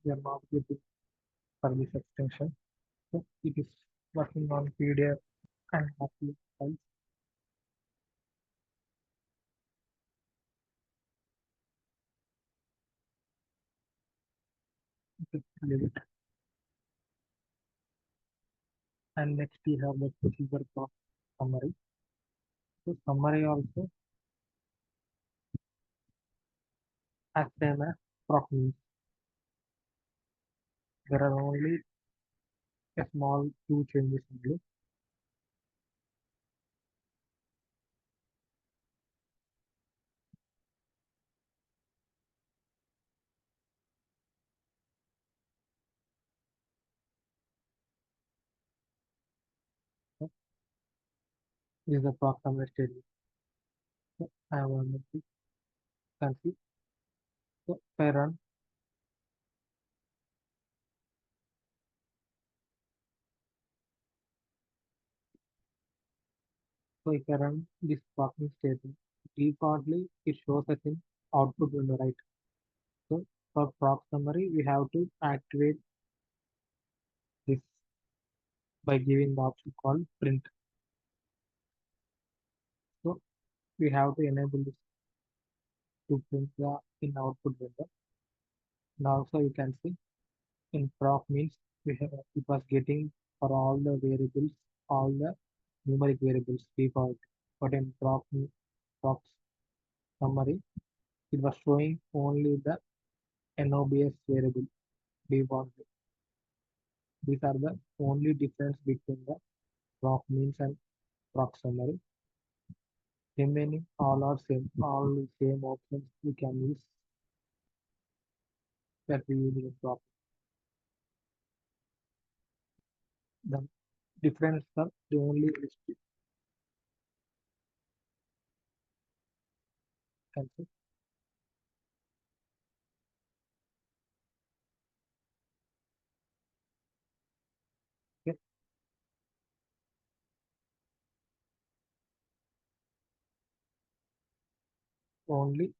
we are not using for this extension. So it is working on PDF and API files. Just leave it. And next we have the procedure for summary. So summary also as same as proc means. There are only a small two changes only. So this is the proc summary statement. So I have one to can see. So if I run, so if I run this procking statement, defaultly it shows us in output window, right? So for proc summary, we have to activate this by giving the option called print. So we have to enable this to print the in output window. And also you can see in proc means it was getting for all the variables, all the numeric variables default. But in proc summary, it was showing only the NOBS variable default. These are the only difference between the proc means and proc summary. Remaining all are same, all the same options we can use that we use in proc. The difference are the only can say, okay, only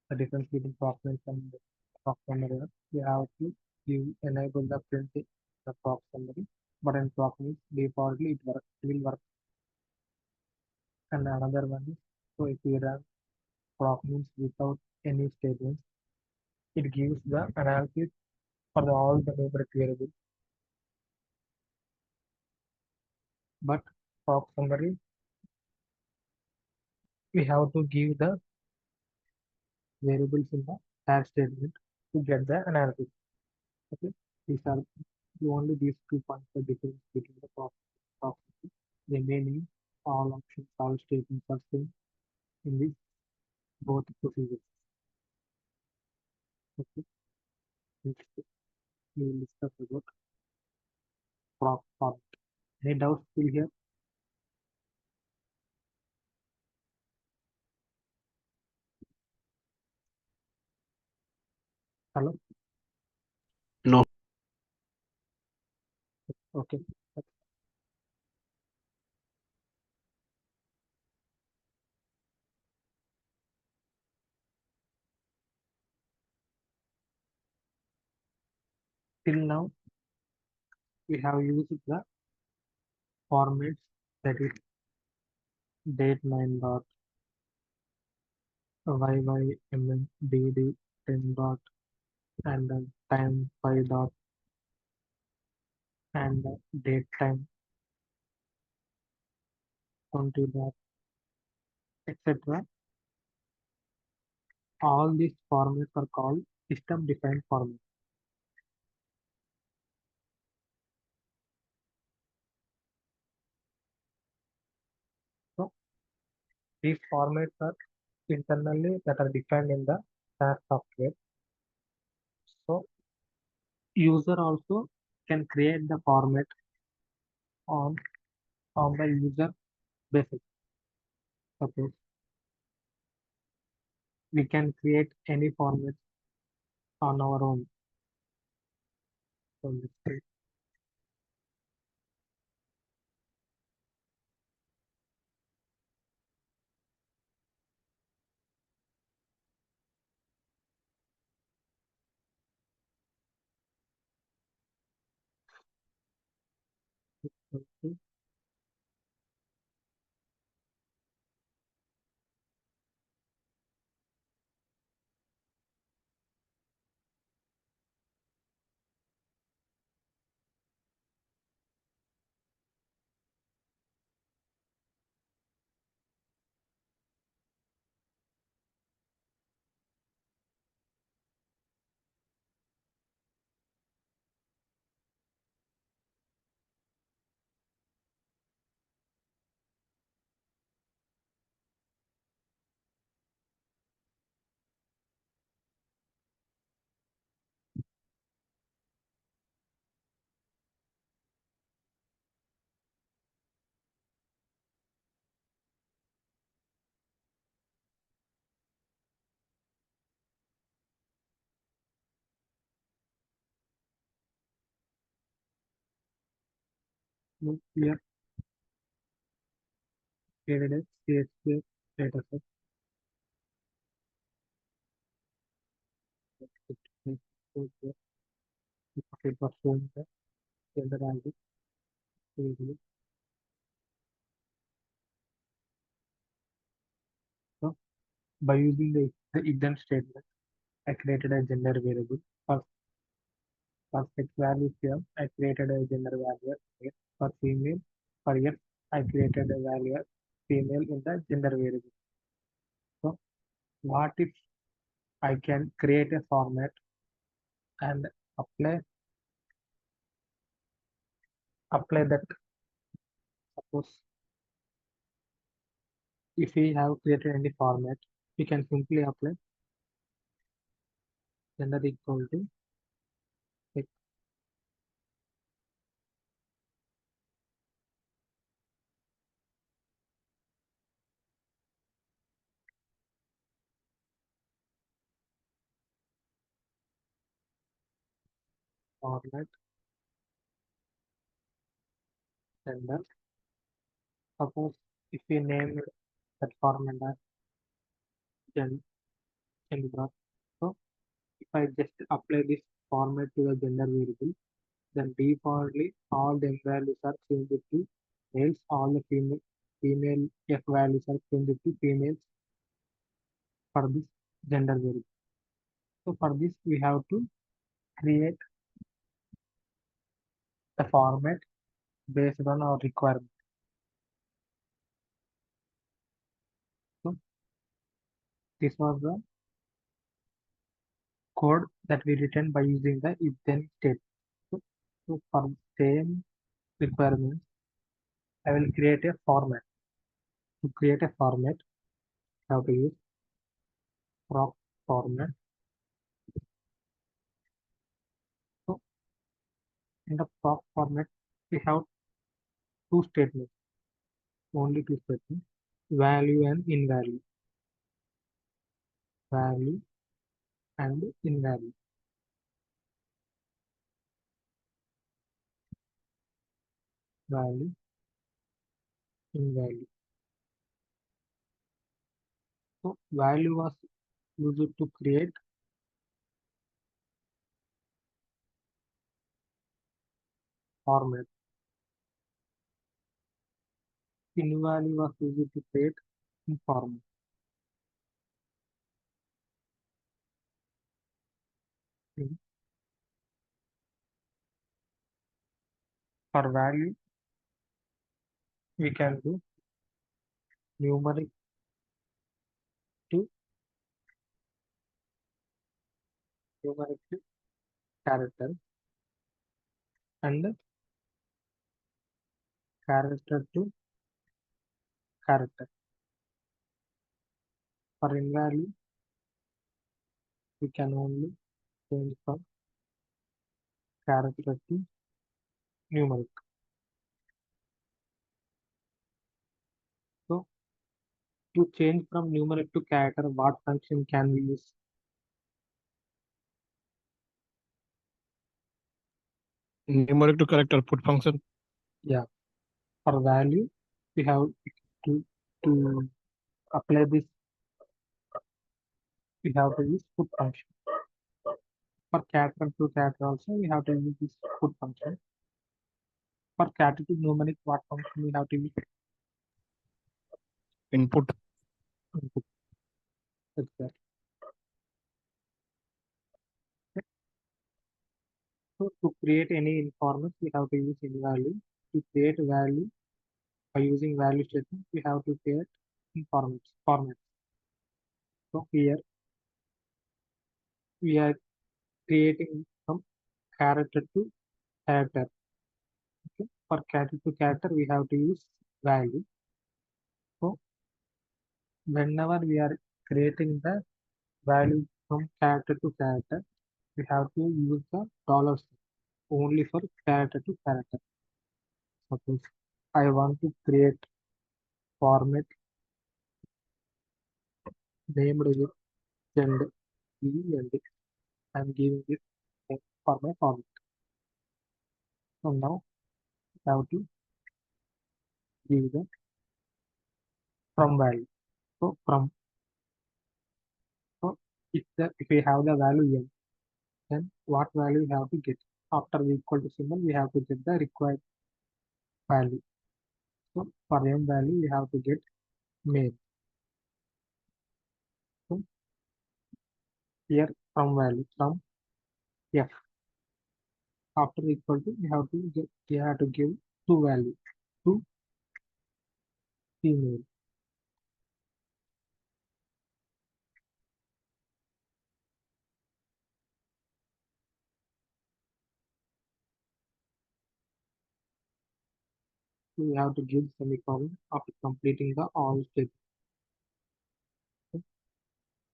the difference between proc means and the proc summary. We have to give enable the printing the proc summary, but in proc means defaultly it will work. And another one is so if we run proc means without any statements, it gives the analysis for all the numeric variables. But proc summary, we have to give the variables in the tag statement to get the analysis. Okay, these are only these 2 points the difference between the proc. Remaining all options, all statements are same in these both procedures. Okay, next we will discuss about proc format. Any doubts still here? Hello? No. Okay. Till now, we have used the formats that is date9 dot yymm dd 10 dot and then time 5 dot and date time 20 dot etc. All these formats are called system defined formats. So these formats are internally that are defined in the SaaS software. So user also can create the format on on the user basis. Suppose we can create any format on our own. So let's say, Okay. Look here, created a CSV dataset. It it shows here, it was showing the gender as variable. So by using the if then statement, I created a gender variable. For for sex value here, I created a gender value here. For female, for yes, I created a value female in the gender variable. So what if I can create a format and apply apply that? Suppose if we have created any format, we can simply apply gender equal to sex format gender. Suppose if we name that format as gender. So if I just apply this format to the gender variable, then defaultly all the M values are changed to males, all the female F values are changed to females for this gender variable. So for this we have to create the format based on our requirement. So this was the code that we written by using the if then statement. So, so for same requirements, I will create a format. To create a format, I have to use proc format. So in the proc format, we have two statements, only two statements, value and invalue, value and invalue, value, invalue. So value was used to create format. Invalue was used to create format. Mm. For value, we can do numeric to numeric to character and character to character. For invalue, we can only change from character to numeric. So to change from numeric to character, what function can we use? Numeric to character put function. Yeah, for value, we have to apply this. We have to use put function. For character to character also, we have to use this put function. For category numeric, what function we have to use? Input. Input. Exactly. So to create any information, we have to use any value. To create value by using value statement, we have to create information format. So here we are creating from character to character. Okay. For character to character, we have to use value. So whenever we are creating the value from character to character, we have to use the dollar sign only for character to character. Suppose I want to create format named with gender and I'm giving this name for my format. So now I have to give the from value. So from so if we have the value n, then what value we have to get? After the equal to symbol, we have to get the required value. So for m value, we have to get male. So here from value from f. After equal to, we have to give two value to female. So we have to give semicolon after completing the all steps.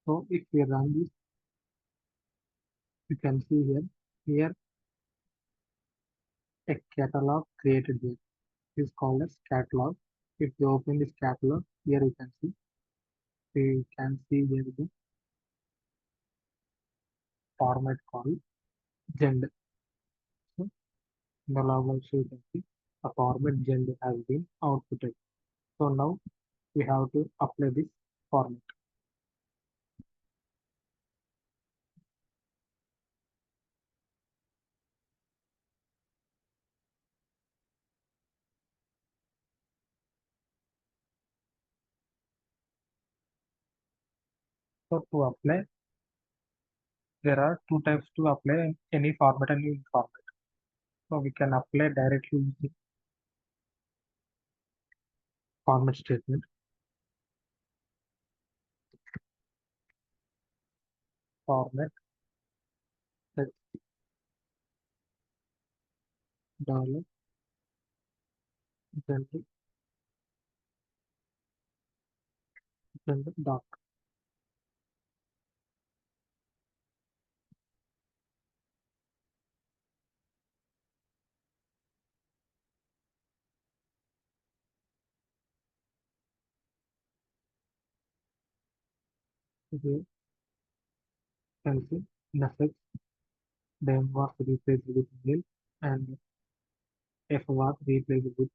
So if we run this, you can see here, here a catalog created here is called as catalog. If you open this catalog, here you can see here the format called gender. So in the log also you can see a format gender has been outputted. So now we have to apply this format. So to apply, there are two types to apply any format and any format. So we can apply directly using format statement, format text dollar gender gender dot. Here you can see message them was replaced with male and F was replaced with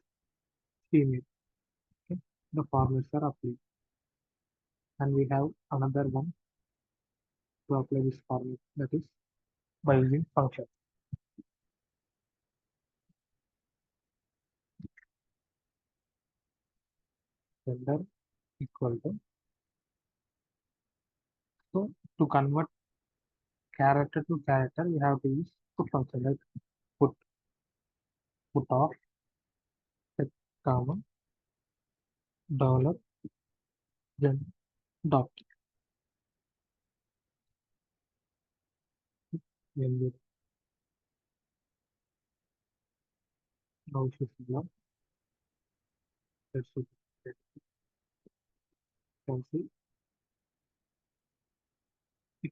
female. Okay. The formats are applied. And we have another one to apply this format, that is by using function. Gender equal to. So to convert character to character, we have to use put function like put put off set comma dollar gen dot value now should be now let's see can see if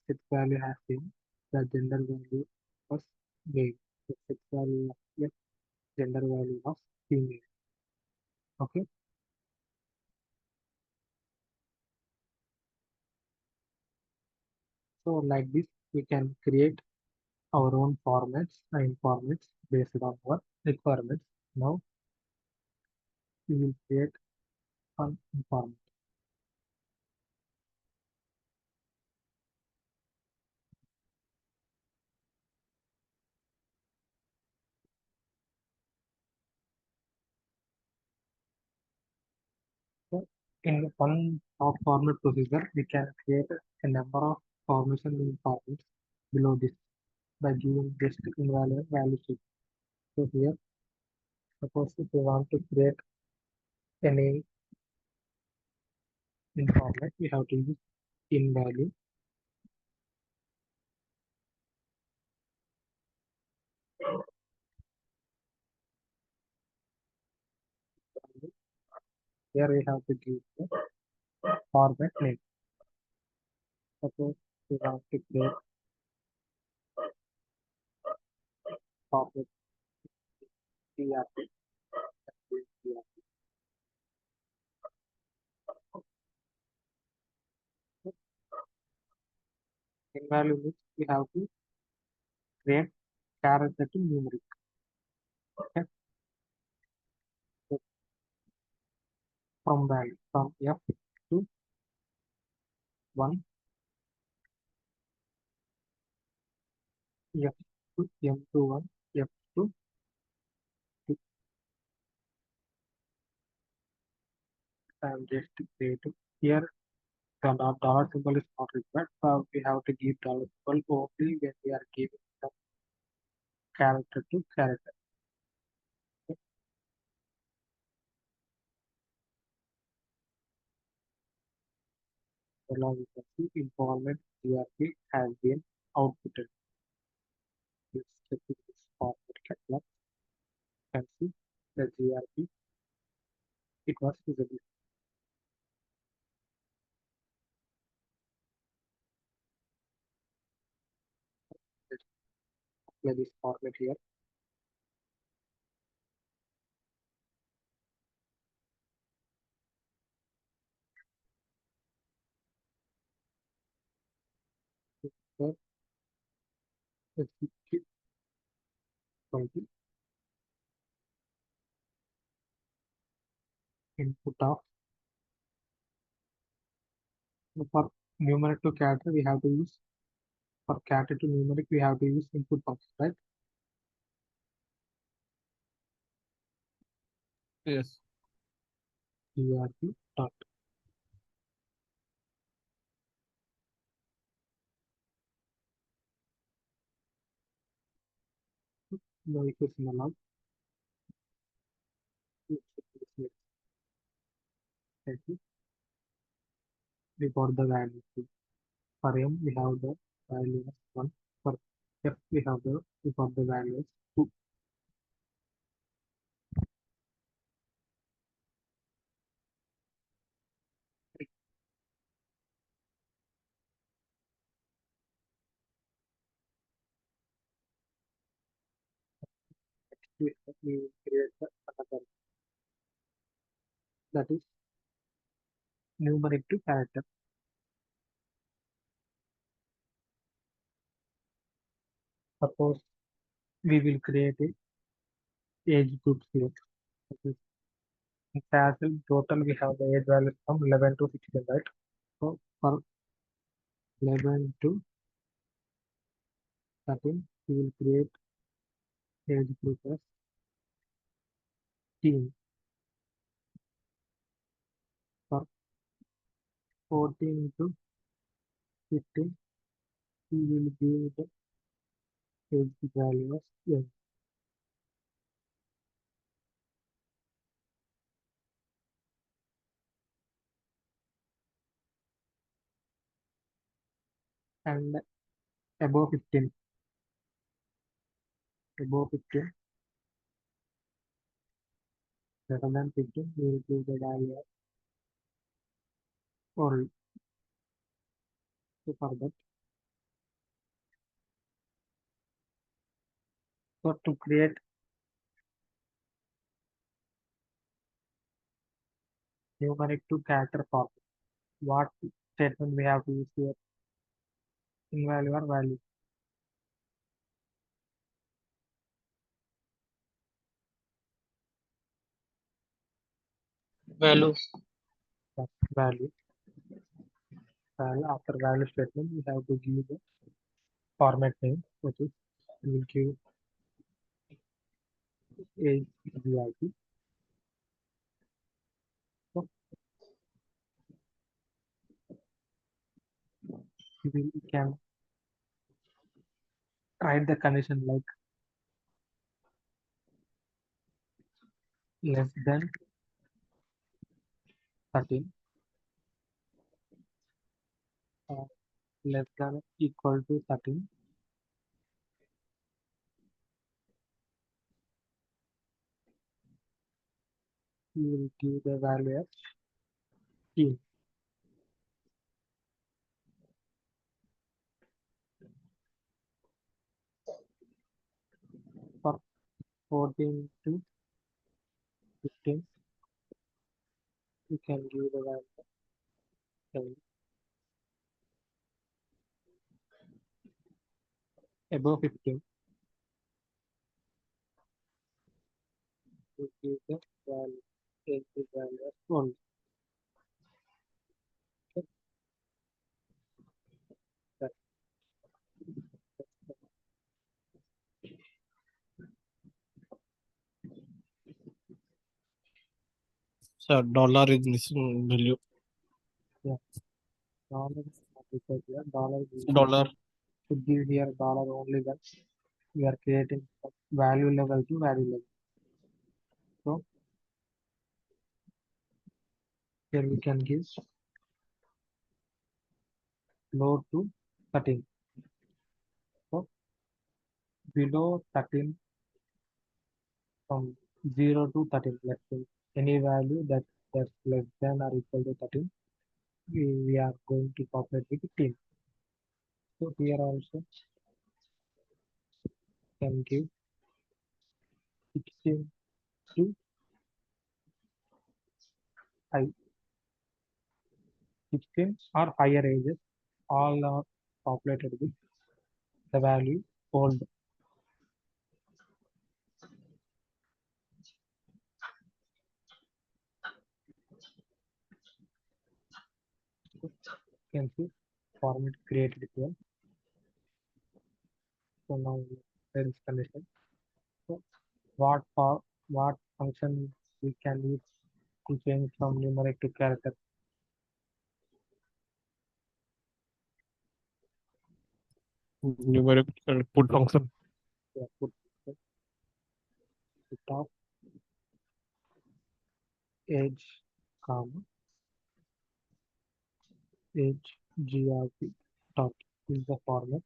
its value has been the gender value was male. The sex value of yes, gender value of female. Okay. So like this, we can create our own formats and formats based on our requirements. Now we will create one format. In one top format procedure, we can create a number of formation in formats below this by giving just invalid value to. So here, suppose if we want to create a name in format, we have to use in value. Here we have to give the format name. Suppose we want to create format CRP. In value means we have to create character to numeric. Okay? So from value from F to 1, F to M to 1, F to 2. I'm just creating here. The dollar symbol is not required. So we have to give dollar symbol only when we are giving the character to character. Okay? So now we can see informant GRP has been outputted. Let's check this format catalog. You can see the GRP. It was visible. Let's apply this format here. So let's keep 20 input of for numeric to character we have to use for character to numeric we have to use input function, right? Yes. GRP dot. No equation allowed. Let's check this here. Thank you. We got the value. For M, we have the value as 1. For F, we got the value as 2. We will create another, that is numeric to character. Suppose we will create a age group here. That is, in Castle, total we have the age values from 11 to 16, right? So for 11 to 13, we will create age group as teen. For 14 to 15, we will give the age value as young. And above 15, above 15, greater than 15, we will give the value as old. So for that, so to create numeric to character form, what statement we have to use here? In value or value? Value. Yes, value. After value statement, we have to give the format name, which is we will give a VIP. So we can write the condition like less than 13, uh, less than equal to 13. You will give the value as t. For 14 to 15, you can give the value of 7. Above 15, you give the value, take the value as 1. Okay, that- So dollar is missing value. yeah, dollar is not equal here. Dollar is Dollar to give here dollar only when we are creating value level to value level. So here we can give low to 13. So below 13 from 0 to 13, let's say any value that's less than or equal to 13, we are going to populate with 10. So here also can give 16 to high 16 or higher ages, all are populated with the value old. So you can see format created here. So now there is condition. So what function we can use to change from numeric to character? numeric put function. Yeah, put top age comma age grp top is the format.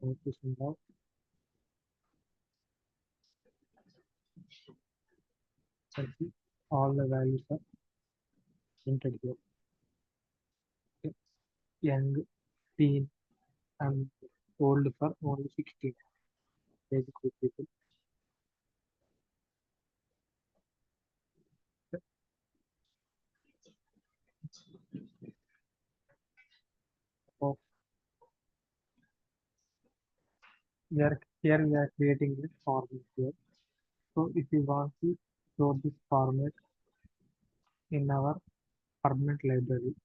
Notification of can see all the values are printed here. Okay. Young, teen, and old for only 16 age group people. Okay. So here we are creating this format here. So if you want to store this format in our permanent library,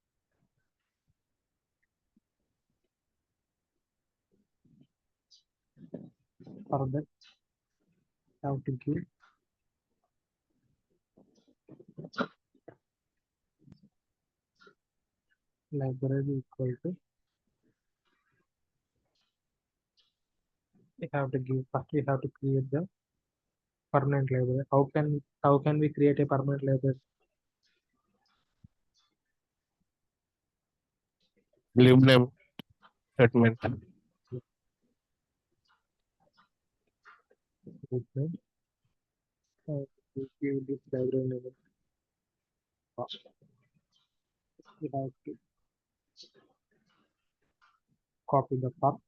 for that have to give library equal to we have to give first we have to create the permanent library. How can we create a permanent library? Lib name statement. Okay. We give this library name. We have to copy the path.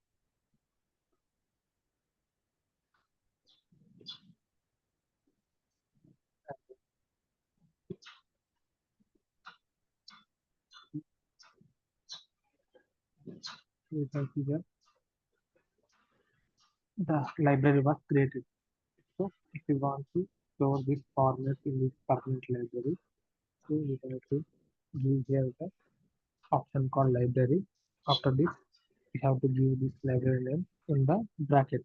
You can see here the library was created. So if you want to store this format in this permanent library, so we have to give here the option called library. After this, we have to give this library name in the bracket.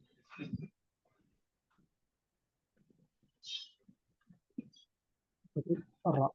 Okay. Rock.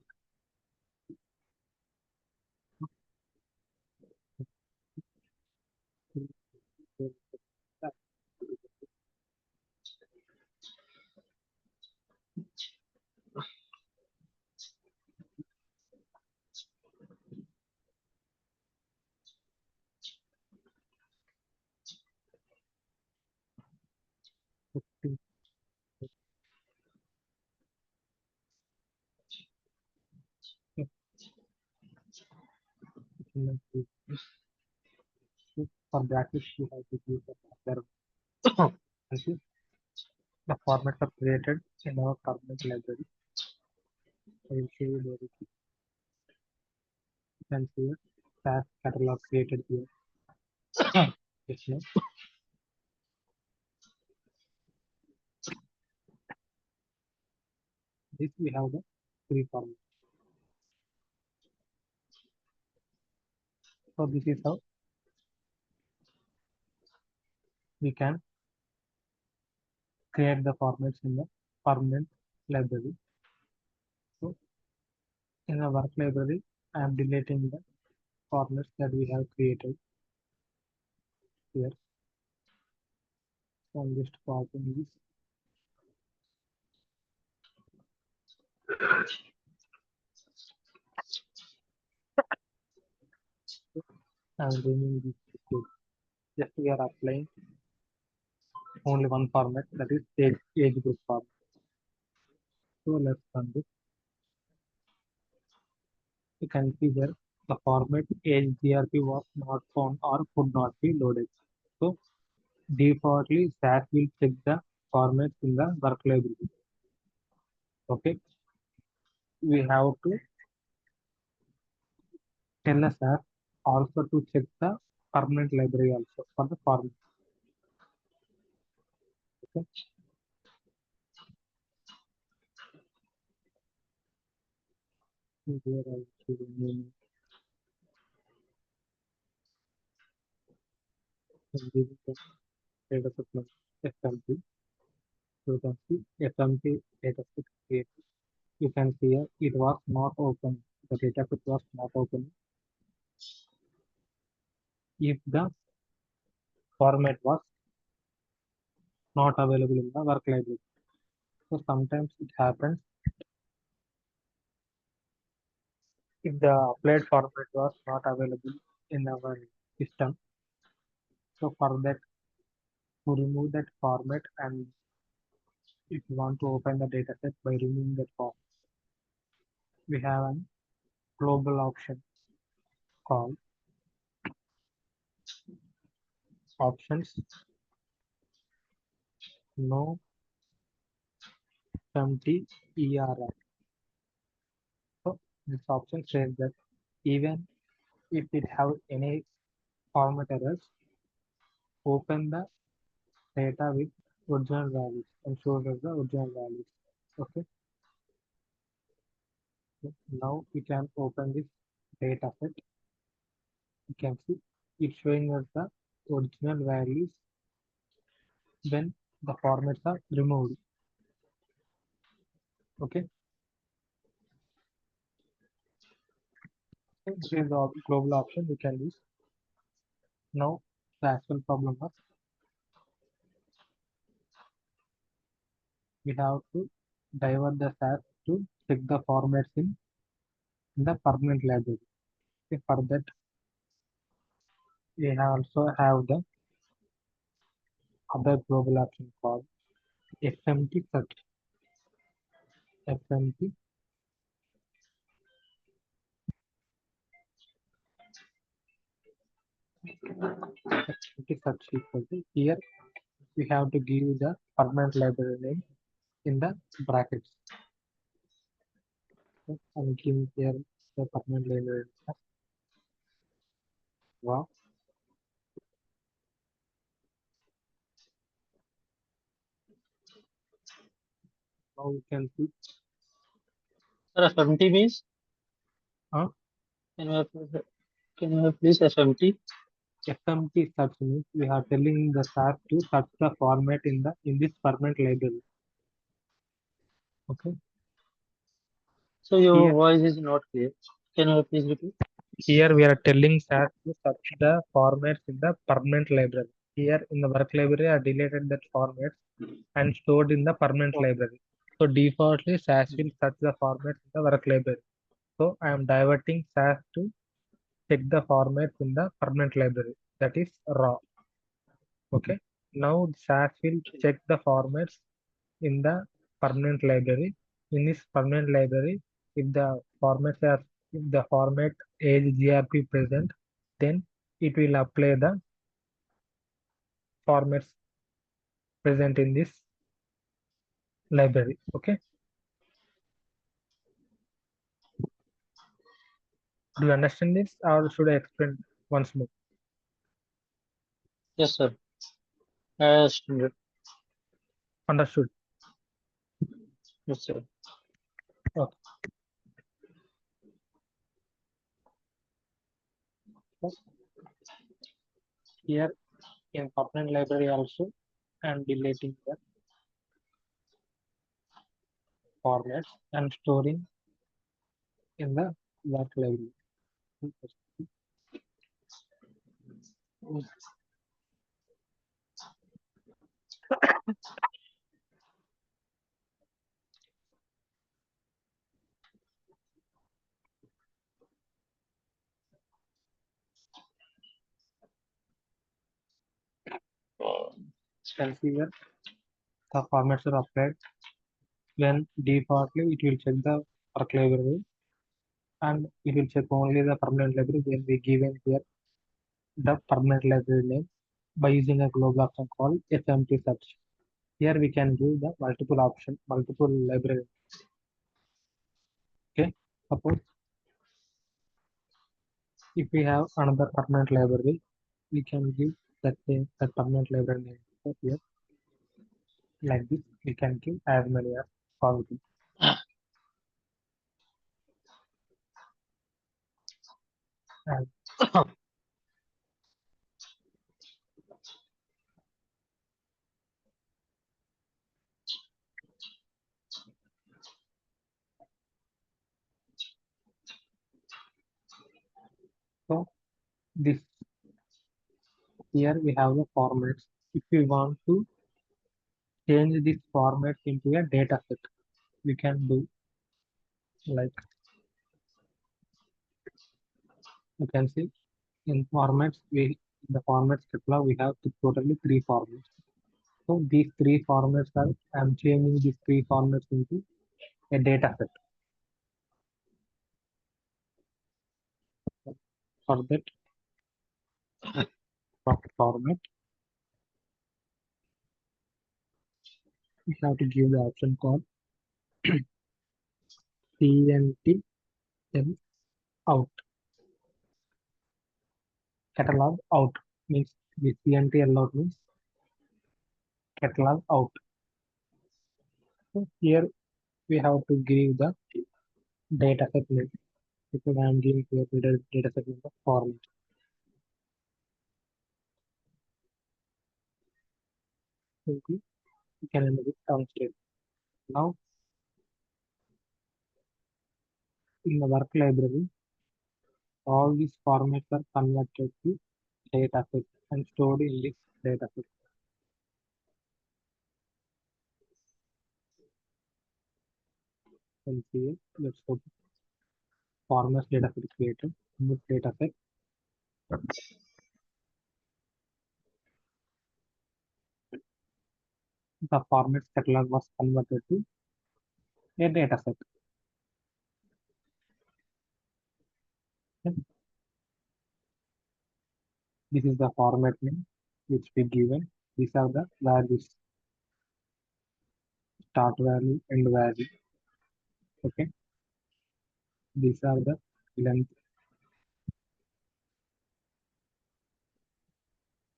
For brackets, you have to use the other. Okay. The formats are created in our permanent library. I will show you the you can see it. SAS catalog created here. Yes, no. This we have the three formats. So this is how we can create the formats in the permanent library. So in the work library, I am deleting the formats that we have created here. So I'm just copying this. I'm removing this code. Just we are applying only one format, that is age group format. So let's run this. You can see here the format age GRP was not found or could not be loaded. So defaultly SAS will check the formats in the work library. Okay, we have to tell us SAS also to check the permanent library also for the format. Okay, so here I will name and give it the data set plus FMP. So you can see FMP data set created. You can see here it was not open. The data set was not open if the format was not available in the work library. So sometimes it happens if the applied format was not available in our system. So for that, to remove that format and if you want to open the dataset by removing that form, we have a global option called options no empty ERR. So this option says that even if it have any format errors, open the data with original values and shows us the original values. Okay. So now we can open this data set. You can see it's showing us the original values when the formats are removed. Okay. So this is the global option we can use. Now the actual problem is we have to divert the SAS to check the formats in the permanent library. Okay, for that we also have the other global option called FMT search. FMT FMT search equal to here we have to give the permanent library name in the brackets. Okay, I'm giving here the permanent library. Wow. Now you can see Sir, FMT means uh, can you have, can you have please FMT? FMT search means we are telling the SAS to search the format in this permanent library. Okay. So your Here, voice is not clear. Can you please repeat? here we are telling SAS to search the formats in the permanent library. Here in the work library, I deleted that formats and stored in the permanent Oh, library. So defaultly, SAS will search the formats in the work library. So I am diverting SAS to check the formats in the permanent library. That is raw. Okay. Now SAS will check the formats in the permanent library. In this permanent library, if the formats are if the format age grp present, then it will apply the formats present in this library. Okay. Do you understand this, or should I explain once more? yes, sir. I understand it. Understood. Yes, sir. Okay. So here in permanent library also, I am deleting the formats and storing in the work library. Can see here the formats are applied. When defaultly it will check the work library and it will check only the permanent library when we given here the permanent library name by using a global option called FMT search. Here we can give the multiple option, multiple library. Okay. Suppose if we have another permanent library, we can give that same that permanent library name. So here, like this, we can give as many as possible. And so this here we have the formats. If we want to change this format into a data set, we can do like you can see in formats we in the formats catalog we have totally three formats. So these three formats are I'm changing these three formats into a data set. For that Proc format, we have to give the option called CNTL out. Catalog out means the CNTL out means catalog out. So here we have to give the data set name because I am giving here the data set name of format. Simply you can enter it downstairs. Now in the work library, all these formats are converted to data set and stored in this data set. And here, let's go to formats data set created. In this data set, the formats catalog was converted to a data set. And this is the format name which we given. These are the values, start value, end value. Okay, these are the length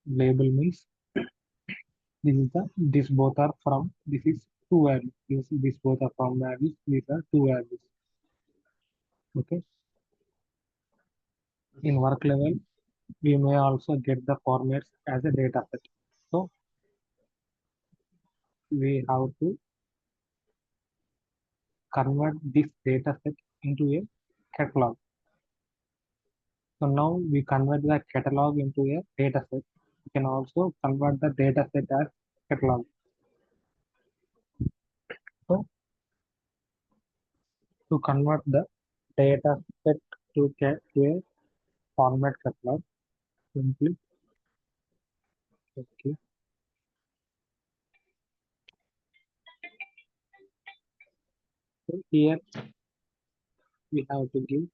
label means this both are from this is two values. This both are from values. These are two values. Okay. In work level, we may also get the formats as a data set. So we have to convert this data set into a catalog. So now we convert the catalog into a data set. We can also convert the data set as catalog. So to convert the data set to a format catalog, simply okay. So here we have to give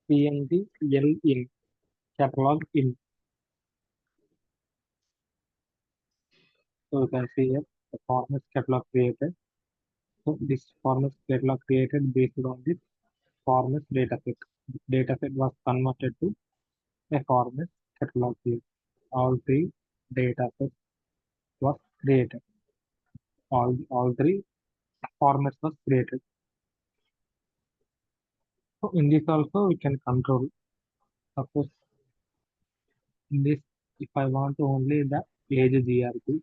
png l in catalog in. So you can see here the format catalog created. So this format catalog created based on this format dataset. This dataset was converted to a format catalog here. All three datasets was created. All three formats was created. So in this also we can control. Suppose in this, if I want only the age GRP,